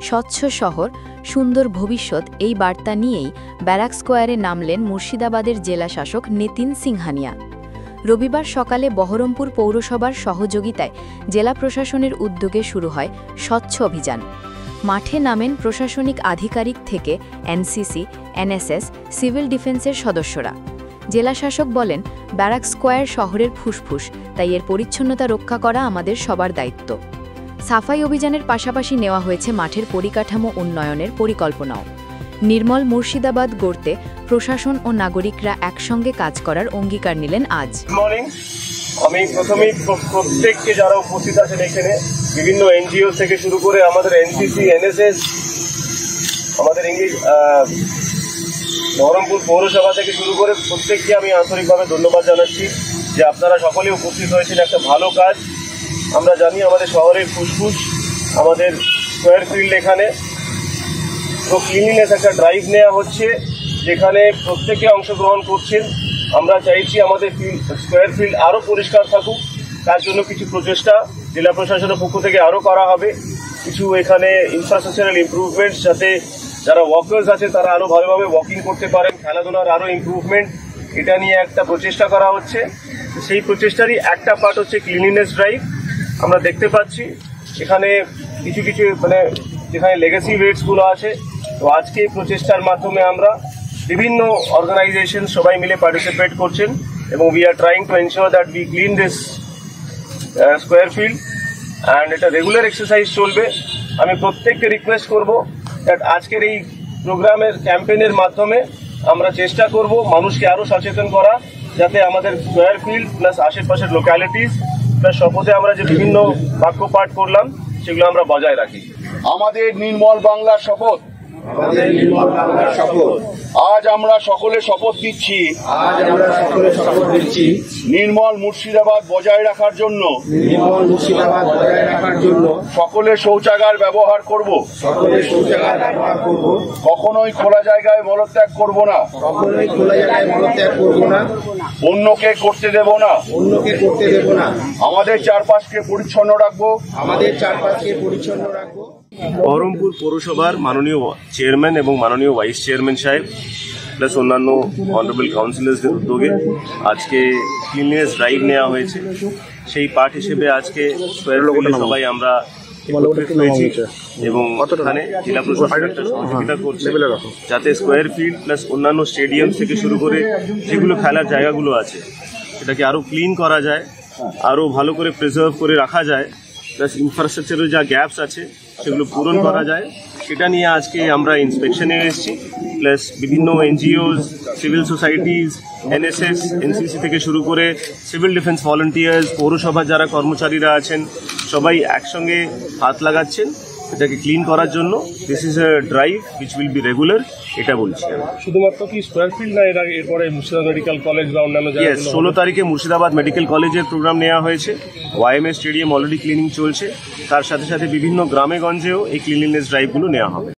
স্বচ্ছ শহর সুন্দর ভবিষ্যৎ এই বার্তা নিয়েই ব্যারাক স্কোয়ারে নামলেন মুর্শিদাবাদের জেলা শাসক নিতিন সিংহানিয়া। রবিবার সকালে বহরমপুর পৌরসভার সহযোগিতায় জেলা প্রশাসনের উদ্যোগে শুরু হয় স্বচ্ছ অভিযান। মাঠে নামেন প্রশাসনিক আধিকারিক থেকে এনসিসি, এনএসএস, সিভিল ডিফেন্সের সদস্যরা। জেলাশাসক বলেন, ব্যারাক স্কোয়ার শহরের ফুসফুস, তাই এর পরিচ্ছন্নতা রক্ষা করা আমাদের সবার দায়িত্ব। সাফাই অভিযানের পাশাপাশি নেওয়া হয়েছে মাঠের পরিকাঠামো উন্নয়নের পরিকল্পনাও। নির্মল মুর্শিদাবাদ গড়তে প্রশাসন ও নাগরিকরা একসঙ্গে কাজ করার অঙ্গীকার নিলেন আজ। আমি প্রথমেই প্রত্যেককে যারা উপস্থিত আছেন এখানে, বিভিন্ন এনজিও থেকে শুরু করে আমাদের এনসিসি, এনএসএস, আমাদের বহরমপুর পৌরসভা থেকে শুরু করে প্রত্যেককে আমি আন্তরিকভাবে ধন্যবাদ জানাচ্ছি যে আপনারা সকলে উপস্থিত হয়েছেন। একটা ভালো কাজ। আমরা জানি আমাদের শহরের ফুসফুস আমাদের স্কোয়ার ফিল্ড, এখানে তো ক্লিনলিনেস একটা ড্রাইভ নেওয়া হচ্ছে যেখানে প্রত্যেকে অংশগ্রহণ করছেন। আমরা চাইছি আমাদের স্কোয়ার ফিল্ড আরও পরিষ্কার থাকুক। তার জন্য কিছু প্রচেষ্টা জেলা প্রশাসনের পক্ষ থেকে আরও করা হবে। কিছু এখানে ইনফ্রাস্ট্রাকচারাল ইমপ্রুভমেন্টস, যাতে যারা ওয়াকার্স আছে তারা আরও ভালোভাবে ওয়াকিং করতে পারেন, খেলাধুলার আরও ইমপ্রুভমেন্ট, এটা নিয়ে একটা প্রচেষ্টা করা হচ্ছে। সেই প্রচেষ্টারই একটা পার্ট হচ্ছে ক্লিনলিনেস ড্রাইভ। আমরা দেখতে পাচ্ছি এখানে কিছু যেখানে লেগেসি ওয়েটসগুলো আছে, তো আজকে এই প্রচেষ্টার মাধ্যমে আমরা বিভিন্ন অর্গানাইজেশন সবাই মিলে পার্টিসিপেট করছেন এবং we are trying to ensure that we clean this square field and এটা রেগুলার এক্সারসাইজ চলবে। আমি প্রত্যেককে রিকোয়েস্ট করব দ্যাট আজকের এই প্রোগ্রামের ক্যাম্পেইনের মাধ্যমে আমরা চেষ্টা করব মানুষকে আরও সচেতন করা, যাতে আমাদের স্কোয়ার ফিল্ড প্লাস আশেপাশের লোক্যালিটিস প্লাস শপথে আমরা যে বিভিন্ন বাক্য পাঠ করলাম সেগুলো আমরা বজায় রাখি। আমাদের নির্মল বাংলার শপথ, আজ আমরা সকলে শপথ দিচ্ছি নির্মল মুর্শিদাবাদ বজায় রাখার জন্য সকলে শৌচাগার ব্যবহার করব, কখনোই খোলা জায়গায় মলত্যাগ করব না, অন্যকে করতে দেব না, আমাদের চারপাশকে পরিচ্ছন্ন রাখবো। বহরমপুর পৌরসভার মাননীয় চেয়ারম্যান এবং মাননীয় ভাইস চেয়ারম্যান সাহেব প্লাস অন্যান্য অনারেবল কাউন্সিলরসদের উদ্যোগে আজকে ক্লিনলিনেস ড্রাইভ নেওয়া হয়েছে। সেই পার্ট হিসেবে আজকে সবাই আমরা একত্রিত হয়েছি এবং এখানে জেলা প্রশাসন একটা সহযোগিতা করছে যাতে স্কোয়ার ফিল্ড প্লাস অন্যান্য স্টেডিয়াম থেকে শুরু করে যেগুলো খেলার জায়গাগুলো আছে সেটাকে আরও ক্লিন করা যায়, আরও ভালো করে প্রিজার্ভ করে রাখা যায়, প্লাস ইনফ্রাস্ট্রাকচারের যা গ্যাপস আছে সেগুলো পূরণ করা যায়। সেটা নিয়ে আজকে আমরা ইন্সপেকশনে এসেছি, প্লাস বিভিন্ন NGOs, civil societies, NSS, NCC থেকে শুরু করে সিভিল ডিফেন্স ভলান্টিয়ার্স, পৌরসভার যারা কর্মচারীরা আছেন সবাই একসঙ্গে হাত লাগাচ্ছেন এটাকে ক্লিন করার জন্য। This is a drive which will be regular, এটা বলছি। শুধুমাত্র কি স্কোয়ার ফিল্ড না, এরপরে মুর্শিদাবাদ মেডিকেল কলেজ বা অন্যান্য জায়গায়? 16 তারিখে মুর্শিদাবাদ মেডিকেল কলেজের প্রোগ্রাম নেওয়া হয়েছে। ওয়াইএমএ স্টেডিয়াম অলরেডি ক্লিনিং চলছে, তার সাথে সাথে বিভিন্ন গ্রামে গঞ্জেও এই ক্লিনলিনেস ড্রাইভগুলো নেওয়া হবে।